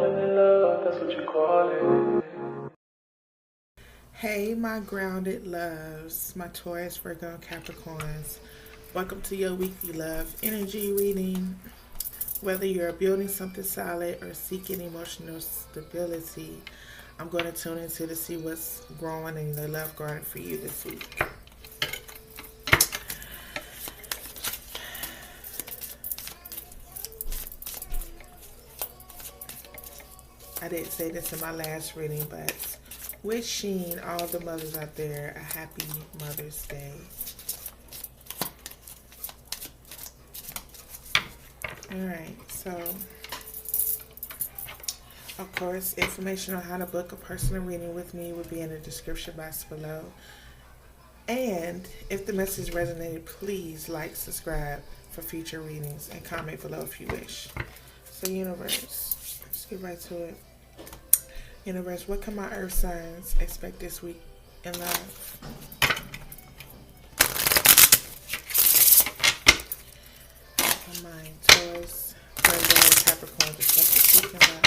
falling in love, that's what you call it. Hey, my grounded loves, my Taurus, Virgo, Capricorns. Welcome to your weekly love energy reading. Whether you're building something solid or seeking emotional stability, I'm going to tune into to see what's growing in the love garden for you this week. I didn't say this in my last reading, but wishing all the mothers out there a happy Mother's Day. Alright, so of course, information on how to book a personal reading with me will be in the description box below. And if the message resonated, please like, subscribe for future readings, and comment below if you wish. So universe, let's get right to it. Universe, what can my earth signs expect this week in love? My mind, Taurus, Virgo, Capricorn, expect this week in love.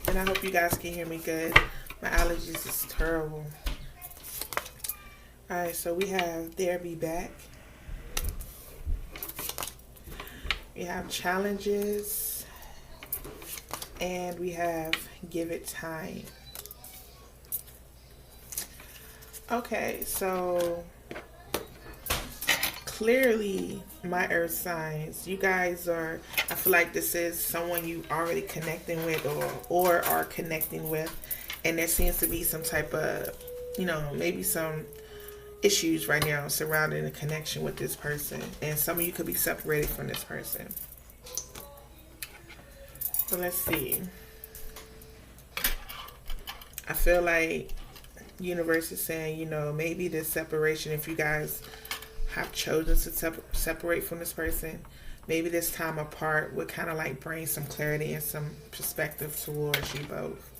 And I hope you guys can hear me good. My allergies is terrible. Alright, so we have There Be Back. We have Challenges. And we have Give It Time. Okay, so clearly my earth signs, you guys are, I feel like this is someone you already connecting with or are connecting with, and there seems to be some type of, maybe some issues right now surrounding the connection with this person, and some of you could be separated from this person. So let's see. I feel like universe is saying, maybe this separation, if you guys have chosen to separate from this person, maybe this time apart would kind of like bring some clarity and some perspective towards you both.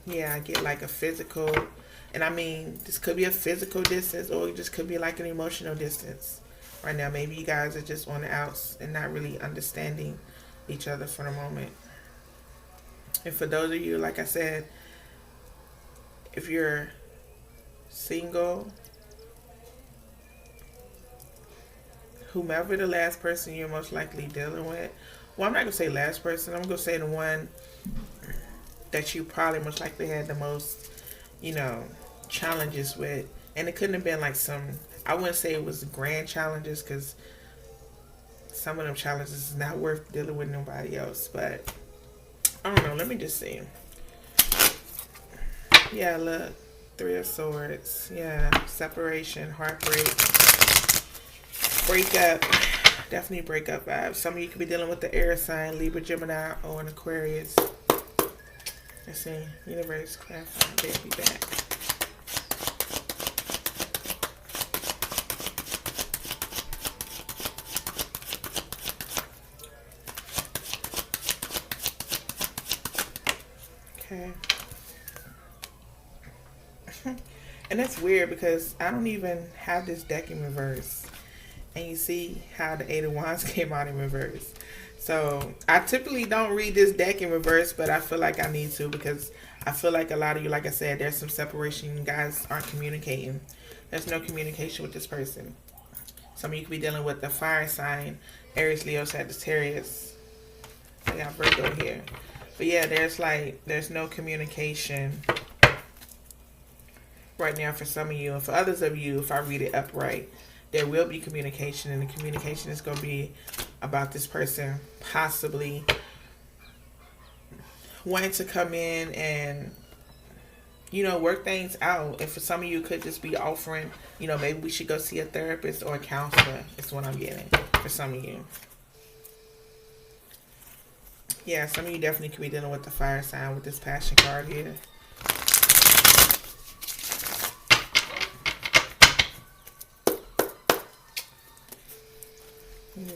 Yeah, I get like a physical, and I mean, this could be a physical distance, or it just could be like an emotional distance. Right now, maybe you guys are just on the outs and not really understanding each other for the moment. And for those of you, like I said, if you're single, whomever the last person you're most likely dealing with, well, I'm not going to say last person, I'm going to say the one that you probably most likely had the most, challenges with. And it couldn't have been like some, I wouldn't say it was grand challenges, because some of them challenges is not worth dealing with nobody else. But I don't know, let me just see. Yeah, look, Three of Swords. Yeah, separation, heartbreak, breakup. Definitely breakup vibes. Some of you could be dealing with the air sign, Libra, Gemini, or an Aquarius. Let's see. Universe, clarify, There Be Back. Okay. And that's weird because I don't even have this deck in reverse. And you see how the Eight of Wands came out in reverse. So I typically don't read this deck in reverse, but I feel like I need to, because I feel like a lot of you, like I said, there's some separation. You guys aren't communicating. There's no communication with this person. Some of you could be dealing with the fire sign, Aries, Leo, Sagittarius. I got Virgo here. But yeah, there's no communication right now for some of you. And for others of you, if I read it upright, there will be communication, and the communication is going to be about this person possibly wanting to come in and, work things out. And for some of you, it could just be offering, maybe we should go see a therapist or a counselor. Is what I'm getting for some of you. Yeah, some of you definitely could be dealing with the fire sign with this passion card here.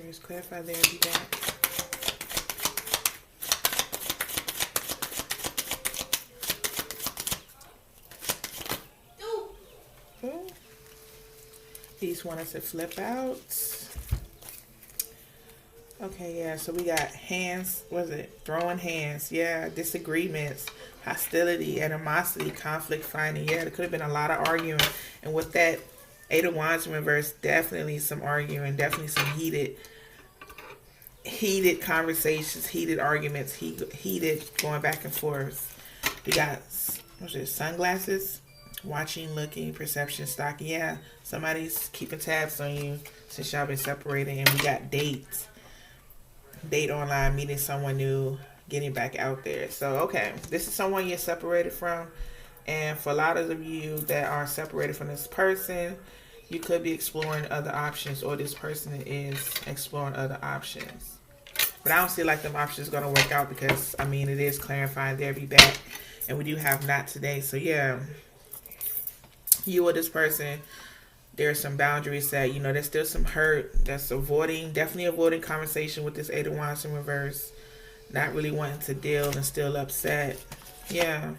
Just clarify, There Be Back. These want us to flip out. Okay, yeah, so we got hands, what is it? Throwing hands, yeah, disagreements, hostility, animosity, conflict finding. Yeah, there could have been a lot of arguing. And with that Eight of Wands in reverse, definitely some arguing, definitely some heated conversations, heated arguments, heated going back and forth. We got, what's it, sunglasses, watching, looking, perception, stalking. Yeah, somebody's keeping tabs on you since y'all been separated. And we got dates. Date online, meeting someone new, getting back out there. So, okay, this is someone you're separated from. And for a lot of you that are separated from this person, you could be exploring other options, or this person is exploring other options. But I don't see like them options going to work out because, I mean, it is clarifying they'll be back. And we do have not today. So, yeah, you or this person, there's some boundaries that, you know, there's still some hurt. That's definitely avoiding conversation with this Eight of Wands in reverse. Not really wanting to deal and still upset. Yeah.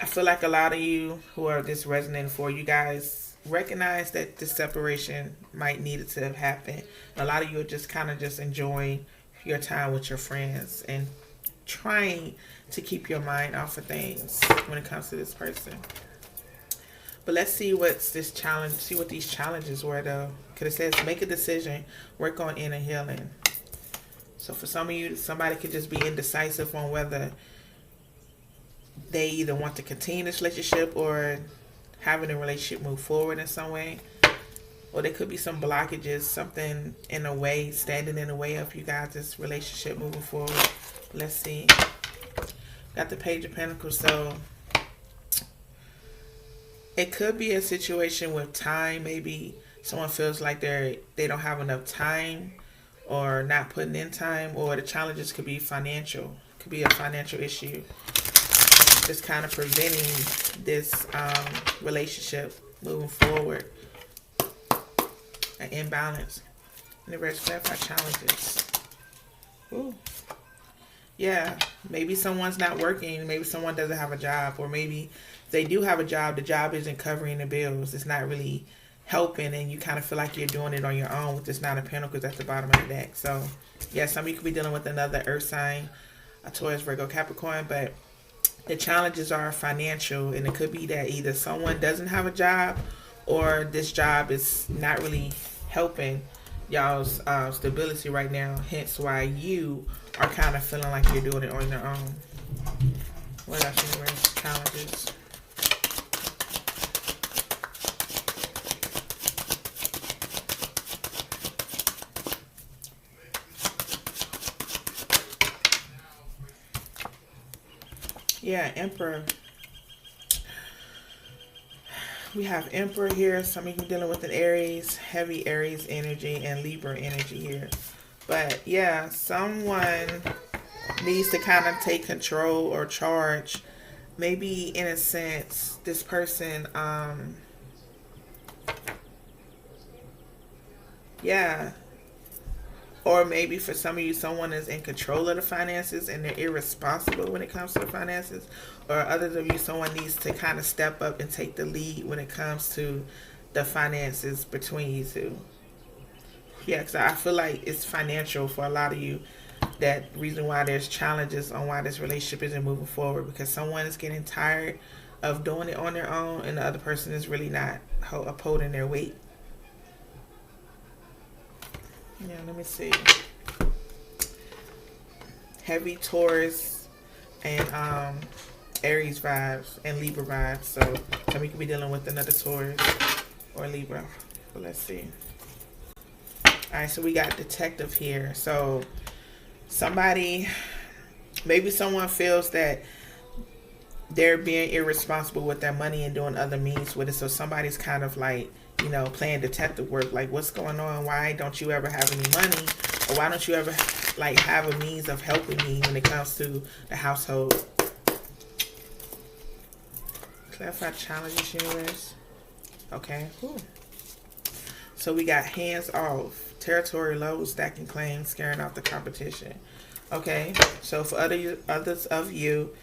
I feel like a lot of you who are this resonating for, you guys recognize that this separation might need to have happened. A lot of you are just kind of just enjoying your time with your friends and trying to keep your mind off of things when it comes to this person. But let's see what's this challenge, see what these challenges were though. Because it says make a decision, work on inner healing. So for some of you, somebody could just be indecisive on whether they either want to continue this relationship or having a relationship move forward in some way. Or there could be some blockages, something in a way, standing in the way of you guys' relationship moving forward. Let's see. Got the Page of Pentacles, so it could be a situation with time. Maybe someone feels like they don't have enough time or not putting in time, or the challenges could be financial. Could be a financial issue. Just kind of preventing this relationship moving forward. An imbalance. Universe, clarify challenges. Ooh. Yeah, maybe someone's not working. Maybe someone doesn't have a job, or maybe they do have a job. The job isn't covering the bills. It's not really helping, and you kind of feel like you're doing it on your own with this Nine of Pentacles at the bottom of the deck. So, yeah, some of you could be dealing with another Earth sign, a Taurus, Virgo, Capricorn, but the challenges are financial, and it could be that either someone doesn't have a job, or this job is not really helping y'all's stability right now. Hence why you are kind of feeling like you're doing it on your own. What else? Universe, challenges. Yeah, Emperor. We have Emperor here. Some of you dealing with an Aries, heavy Aries energy, and Libra energy here. But yeah, someone needs to kind of take control or charge. Maybe in a sense, this person, yeah. Or maybe for some of you, someone is in control of the finances and they're irresponsible when it comes to the finances. Or others of you, someone needs to kind of step up and take the lead when it comes to the finances between you two. Yeah, because I feel like it's financial for a lot of you. That reason why there's challenges on why this relationship isn't moving forward. Because someone is getting tired of doing it on their own, and the other person is really not upholding their weight. Yeah, let me see. Heavy Taurus and Aries vibes and Libra vibes. So some of you could be dealing with another Taurus or Libra. But let's see. Alright, so we got Detective here. So somebody, maybe someone feels that they're being irresponsible with their money and doing other means with it. So somebody's kind of like, you know, playing detective work. Like, what's going on? Why don't you ever have any money? Or why don't you ever like have a means of helping me when it comes to the household? Clarify challenges, universe. Okay. Whew. So we got hands off, territory low, stacking claims, scaring off the competition. Okay. So for others of you,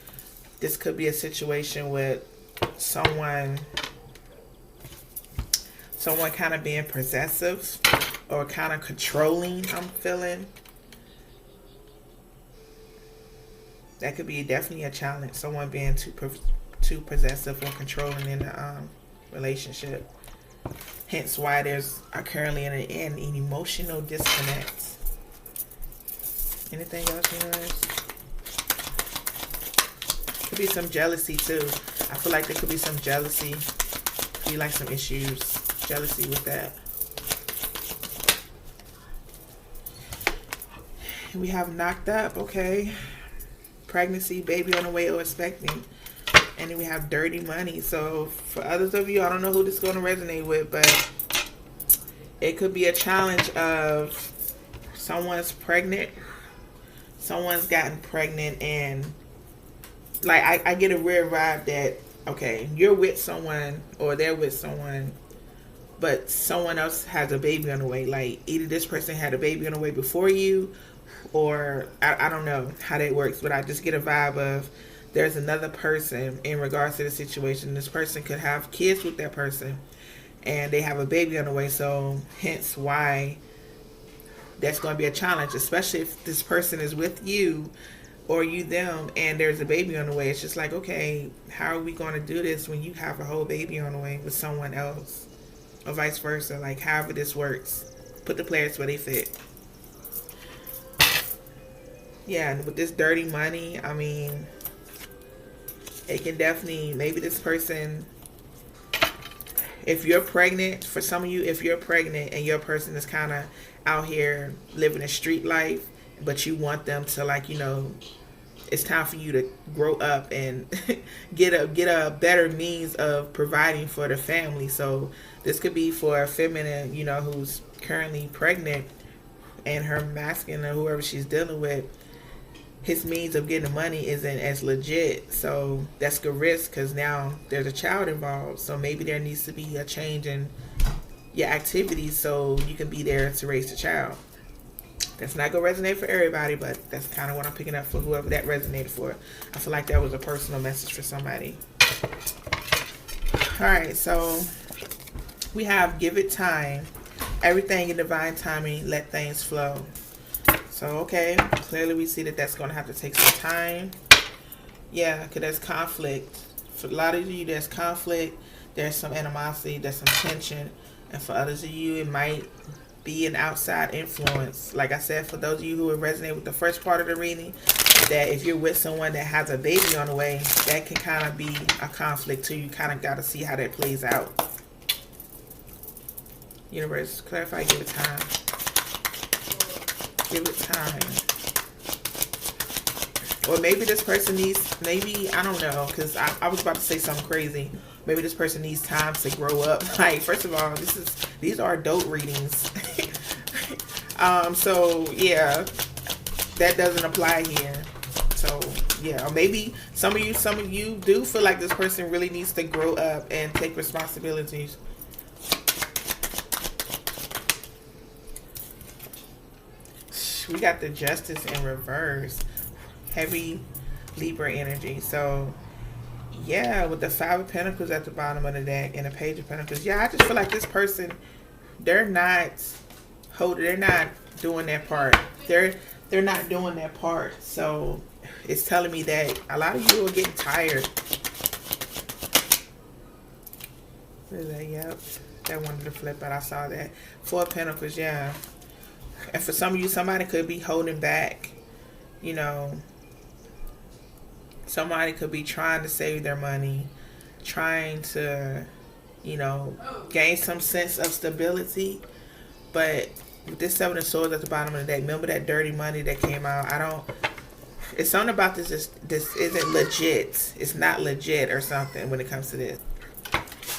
this could be a situation with someone someone kind of being possessive or kind of controlling, I'm feeling. That could be definitely a challenge. Someone being too possessive or controlling in the relationship. Hence why there's currently an emotional disconnect. Anything else, universe? Could be some jealousy too. I feel like there could be some jealousy. Be like some issues, jealousy with that. We have knocked up, okay. Pregnancy, baby on the way or expecting. And then we have dirty money. So for others of you, I don't know who this is going to resonate with, but it could be a challenge of someone's pregnant. Someone's gotten pregnant, and like I get a weird vibe that, okay, you're with someone or they're with someone, but someone else has a baby on the way. Like either this person had a baby on the way before you, or I don't know how that works, but I just get a vibe of there's another person in regards to the situation. This person could have kids with that person and they have a baby on the way. So hence why that's going to be a challenge, especially if this person is with you or you them and there's a baby on the way. It's just like, okay, how are we going to do this when you have a whole baby on the way with someone else, or vice versa? Like however this works, put the players where they fit. Yeah, and with this dirty money, I mean, it can definitely, maybe this person, if you're pregnant, for some of you, if you're pregnant and your person is kind of out here living a street life, but you want them to, like, you know, it's time for you to grow up and get a better means of providing for the family. So this could be for a feminine, you know, who's currently pregnant, and her masculine or whoever she's dealing with, his means of getting money isn't as legit. So that's good risk, because now there's a child involved. So maybe there needs to be a change in your activities so you can be there to raise the child. That's not going to resonate for everybody, but that's kind of what I'm picking up for whoever that resonated for. I feel like that was a personal message for somebody. Alright, so we have give it time. Everything in divine timing, let things flow. So, okay, clearly we see that that's going to have to take some time. Yeah, because there's conflict. For a lot of you, there's conflict. There's some animosity. There's some tension. And for others of you, it might be an outside influence. Like I said, for those of you who would resonate with the first part of the reading, that if you're with someone that has a baby on the way, that can kind of be a conflict too. You kind of got to see how that plays out. Universe, clarify, give it time. Give it time. Or maybe this person needs, maybe, I don't know, because I was about to say something crazy. Maybe this person needs time to grow up. Like, first of all, these are adult readings. So yeah, that doesn't apply here. So yeah, or maybe some of you do feel like this person really needs to grow up and take responsibilities. We got the Justice in reverse. Heavy Libra energy. So yeah, with the Five of Pentacles at the bottom of the deck and the Page of Pentacles. Yeah, I just feel like this person, they're not doing their part. They're not doing their part. So it's telling me that a lot of you are getting tired. What is that? Yep. That wanted to flip out. I saw that. Four of Pentacles, yeah. And for some of you, somebody could be holding back. You know, somebody could be trying to save their money, trying to, you know, gain some sense of stability. But with this Seven of Swords at the bottom of the deck, remember that dirty money that came out? It's something about this isn't legit. It's not legit or something when it comes to this.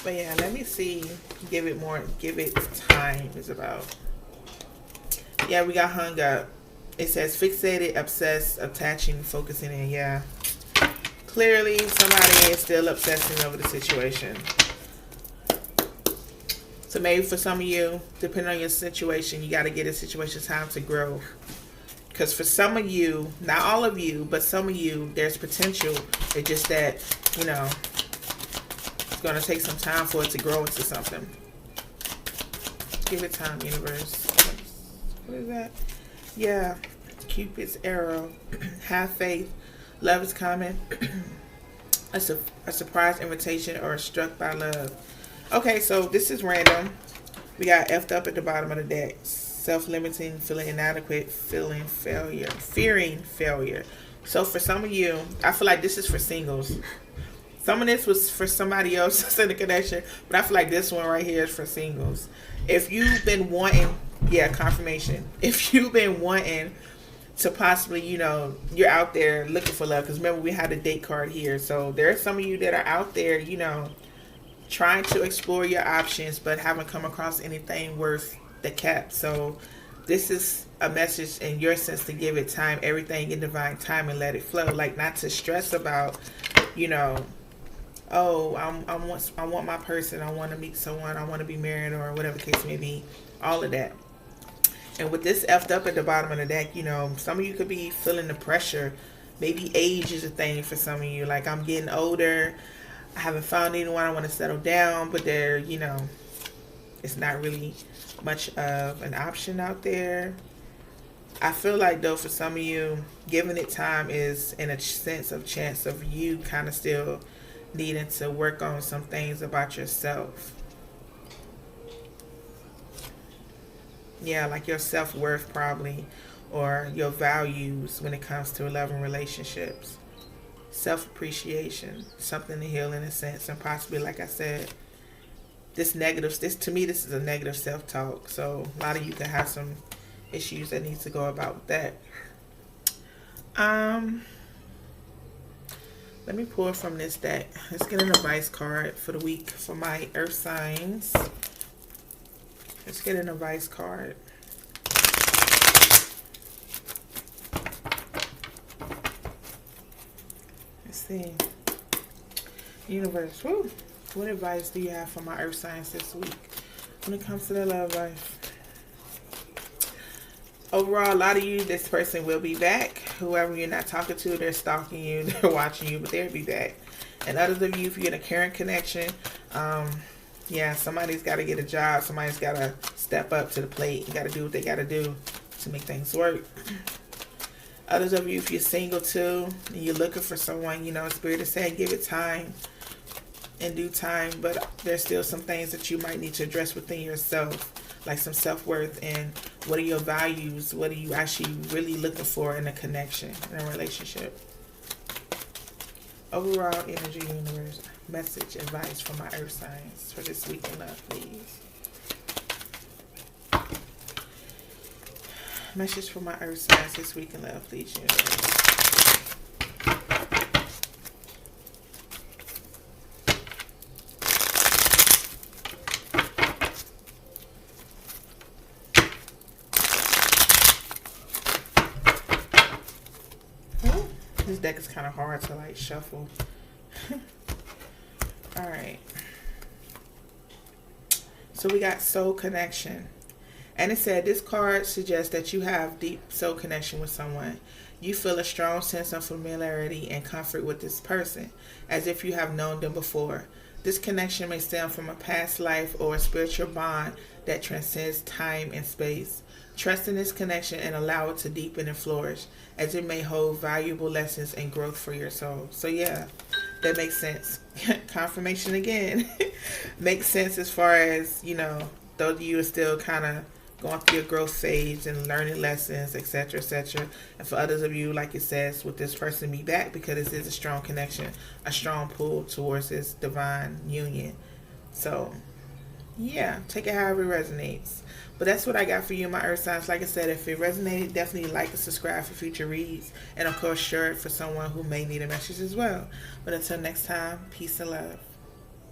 But yeah, let me see. Give it time is about. Yeah, we got hung up. It says fixated, obsessed, attaching, focusing in. Yeah. Clearly, somebody is still obsessing over the situation. So maybe for some of you, depending on your situation, you got to give the situation time to grow. Because for some of you, not all of you, but some of you, there's potential. It's just that, you know, it's going to take some time for it to grow into something. Give it time, universe. What is that? Yeah. Cupid's arrow. Have faith. Love is coming. A surprise invitation or struck by love. Okay, so this is random. We got effed up at the bottom of the deck. Self-limiting, feeling inadequate, feeling failure, fearing failure. So for some of you, I feel like this is for singles. Some of this was for somebody else in the connection, but I feel like this one right here is for singles. If you've been wanting, confirmation. If you've been wanting to possibly, you're out there looking for love, because remember we had a date card here. So there are some of you that are out there, trying to explore your options, but haven't come across anything worth the cap. So this is a message in your sense to give it time, everything in divine time, and let it flow. Like, not to stress about, oh, I want my person, I want to meet someone, I want to be married, or whatever the case may be. All of that. And with this effed up at the bottom of the deck, some of you could be feeling the pressure. Maybe age is a thing for some of you. Like, I'm getting older, I haven't found anyone, I want to settle down, but there, it's not really much of an option out there. I feel like, though, for some of you, giving it time is in a sense of chance of you kind of still needing to work on some things about yourself. Yeah, like your self-worth probably, or your values when it comes to love and relationships. Self-appreciation, something to heal in a sense, and possibly, like I said, this to me, this is a negative self-talk. So a lot of you can have some issues that needs to go about with that. Let me pull from this deck. Let's get an advice card for the week for my earth signs. Let's get an advice card. Let's see. Universe, woo. What advice do you have for my earth signs this week when it comes to their love life? Overall, a lot of you, this person will be back. Whoever you're not talking to, they're stalking you, they're watching you, but they'll be back. And others of you, if you're in a current connection, somebody's got to get a job. Somebody's got to step up to the plate. You got to do what they got to do to make things work. Others of you, if you're single too, and you're looking for someone, Spirit is saying give it time, in due time, but there's still some things that you might need to address within yourself, like some self-worth and what are your values, what are you actually really looking for in a connection, in a relationship. Overall energy, universe, message, advice for my earth signs for this week in love, please. Message for my earth signs this week in love, please, universe. This deck is kind of hard to like shuffle. All right. So we got soul connection. And it said this card suggests that you have deep soul connection with someone. You feel a strong sense of familiarity and comfort with this person, as if you have known them before. This connection may stem from a past life or a spiritual bond that transcends time and space. Trust in this connection and allow it to deepen and flourish, as it may hold valuable lessons and growth for your soul. So yeah, that makes sense. Confirmation again. Makes sense as far as, those of you are still kind of going through your growth phase and learning lessons, etc., etc. And for others of you, like it says, with this person be back, because this is a strong connection, a strong pull towards this divine union. So yeah, take it however it resonates. But that's what I got for you, my earth signs. Like I said, if it resonated, definitely like and subscribe for future reads. And of course, share it for someone who may need a message as well. But until next time, peace and love.